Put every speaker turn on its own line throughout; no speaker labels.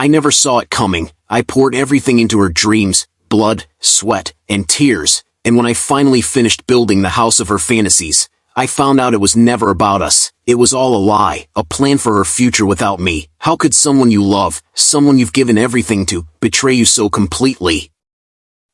I never saw it coming. I poured everything into her dreams, blood, sweat, and tears, and when I finally finished building the house of her fantasies, I found out it was never about us. It was all a lie, a plan for her future without me. How could someone you love, someone you've given everything to, betray you so completely?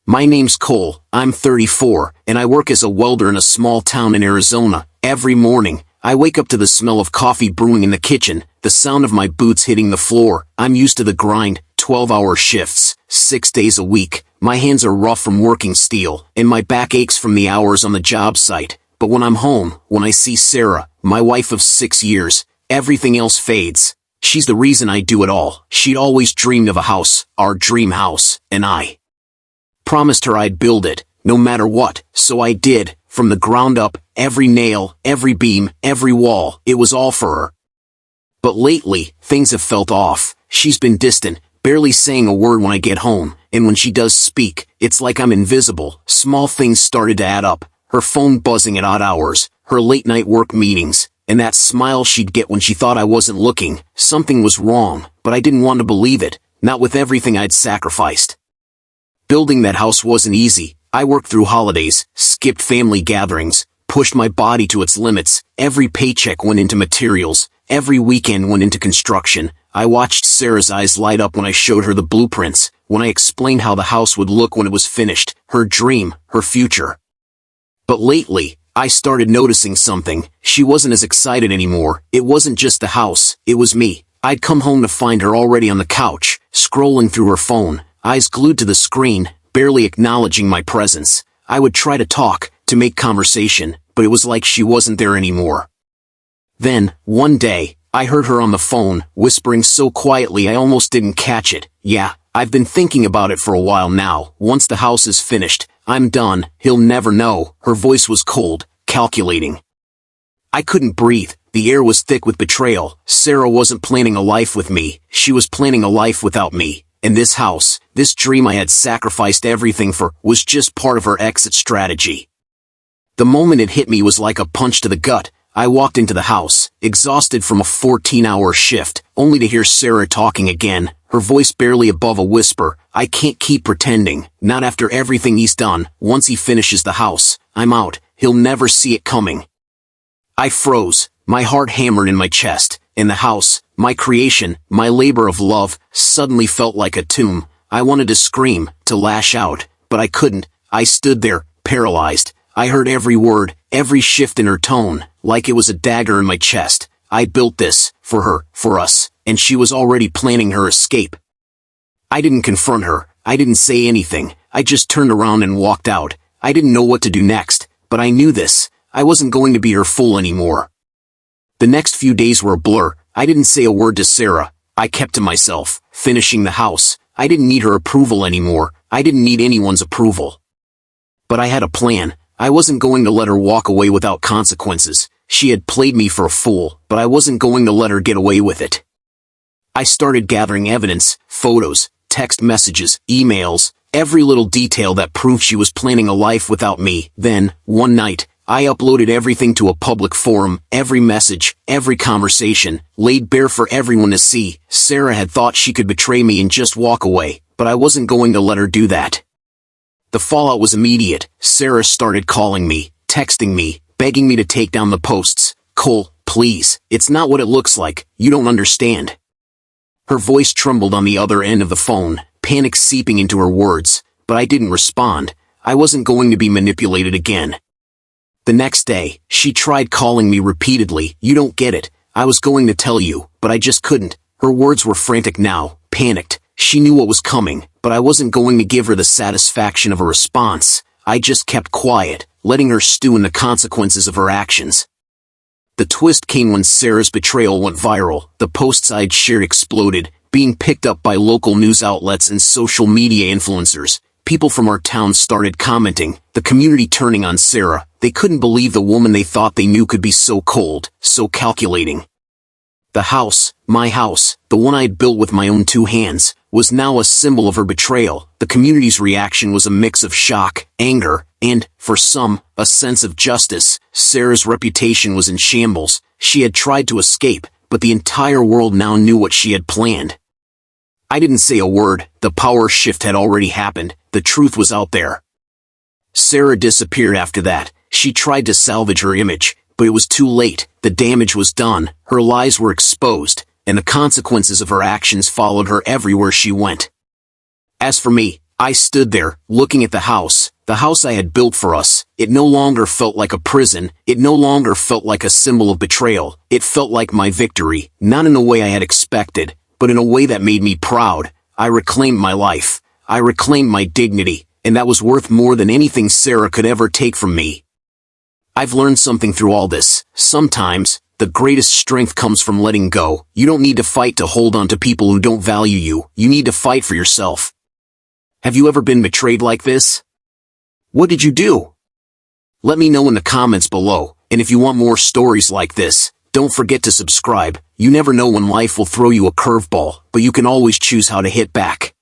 My name's Cole, I'm 34, and I work as a welder in a small town in Arizona. Every morning, I wake up to the smell of coffee brewing in the kitchen, the sound of my boots hitting the floor. I'm used to the grind, 12-hour shifts, 6 days a week. My hands are rough from working steel, and my back aches from the hours on the job site. But when I'm home, when I see Sarah, my wife of 6 years, everything else fades. She's the reason I do it all. She'd always dreamed of a house, our dream house, and I promised her I'd build it, no matter what, so I did, from the ground up, every nail, every beam, every wall, it was all for her. But lately, things have felt off. She's been distant, barely saying a word when I get home, and when she does speak, it's like I'm invisible. Small things started to add up. Her phone buzzing at odd hours, her late-night work meetings, and that smile she'd get when she thought I wasn't looking. Something was wrong, but I didn't want to believe it, not with everything I'd sacrificed. Building that house wasn't easy. I worked through holidays, skipped family gatherings, pushed my body to its limits. Every paycheck went into materials, every weekend went into construction. I watched Sarah's eyes light up when I showed her the blueprints, when I explained how the house would look when it was finished, her dream, her future. But lately, I started noticing something. She wasn't as excited anymore. It wasn't just the house, it was me. I'd come home to find her already on the couch, scrolling through her phone, eyes glued to the screen, barely acknowledging my presence. I would try to talk, to make conversation, but it was like she wasn't there anymore. Then, one day, I heard her on the phone, whispering so quietly I almost didn't catch it. Yeah, I've been thinking about it for a while now. Once the house is finished, I'm done, he'll never know. Her voice was cold, calculating. I couldn't breathe. The air was thick with betrayal. Sarah wasn't planning a life with me. She was planning a life without me. And this house, this dream I had sacrificed everything for, was just part of her exit strategy. The moment it hit me was like a punch to the gut. I walked into the house, exhausted from a 14-hour shift, only to hear Sarah talking again, her voice barely above a whisper. I can't keep pretending, not after everything he's done. Once he finishes the house, I'm out. He'll never see it coming. I froze, my heart hammered in my chest, and the house, my creation, my labor of love, suddenly felt like a tomb. I wanted to scream, to lash out, but I couldn't. I stood there, paralyzed. I heard every word, every shift in her tone, like it was a dagger in my chest. I built this, for her, for us, and she was already planning her escape. I didn't confront her, I didn't say anything, I just turned around and walked out. I didn't know what to do next, but I knew this. I wasn't going to be her fool anymore. The next few days were a blur. I didn't say a word to Sarah. I kept to myself, finishing the house. I didn't need her approval anymore. I didn't need anyone's approval. But I had a plan. I wasn't going to let her walk away without consequences. She had played me for a fool, but I wasn't going to let her get away with it. I started gathering evidence, photos, text messages, emails, every little detail that proved she was planning a life without me. Then, one night, I uploaded everything to a public forum, every message, every conversation, laid bare for everyone to see. Sarah had thought she could betray me and just walk away, but I wasn't going to let her do that. The fallout was immediate. Sarah started calling me, texting me, begging me to take down the posts. Cole, please, it's not what it looks like, you don't understand. Her voice trembled on the other end of the phone, panic seeping into her words, but I didn't respond. I wasn't going to be manipulated again. The next day, she tried calling me repeatedly. You don't get it. I was going to tell you, but I just couldn't. Her words were frantic now, panicked. She knew what was coming, but I wasn't going to give her the satisfaction of a response. I just kept quiet, letting her stew in the consequences of her actions. The twist came when Sarah's betrayal went viral. The posts I'd shared exploded, being picked up by local news outlets and social media influencers. People from our town started commenting, the community turning on Sarah. They couldn't believe the woman they thought they knew could be so cold, so calculating. The house, my house, the one I'd built with my own two hands, was now a symbol of her betrayal. The community's reaction was a mix of shock, anger, and, for some, a sense of justice. Sarah's reputation was in shambles. She had tried to escape, but the entire world now knew what she had planned. I didn't say a word. The power shift had already happened. The truth was out there. Sarah disappeared after that. She tried to salvage her image, but it was too late. The damage was done. Her lies were exposed, and the consequences of her actions followed her everywhere she went. As for me, I stood there, looking at the house I had built for us. It no longer felt like a prison. It no longer felt like a symbol of betrayal. It felt like my victory, not in a way I had expected, but in a way that made me proud. I reclaimed my life. I reclaimed my dignity, and that was worth more than anything Sarah could ever take from me. I've learned something through all this. Sometimes, the greatest strength comes from letting go. You don't need to fight to hold on to people who don't value you. You need to fight for yourself. Have you ever been betrayed like this? What did you do? Let me know in the comments below, and if you want more stories like this, don't forget to subscribe. You never know when life will throw you a curveball, but you can always choose how to hit back.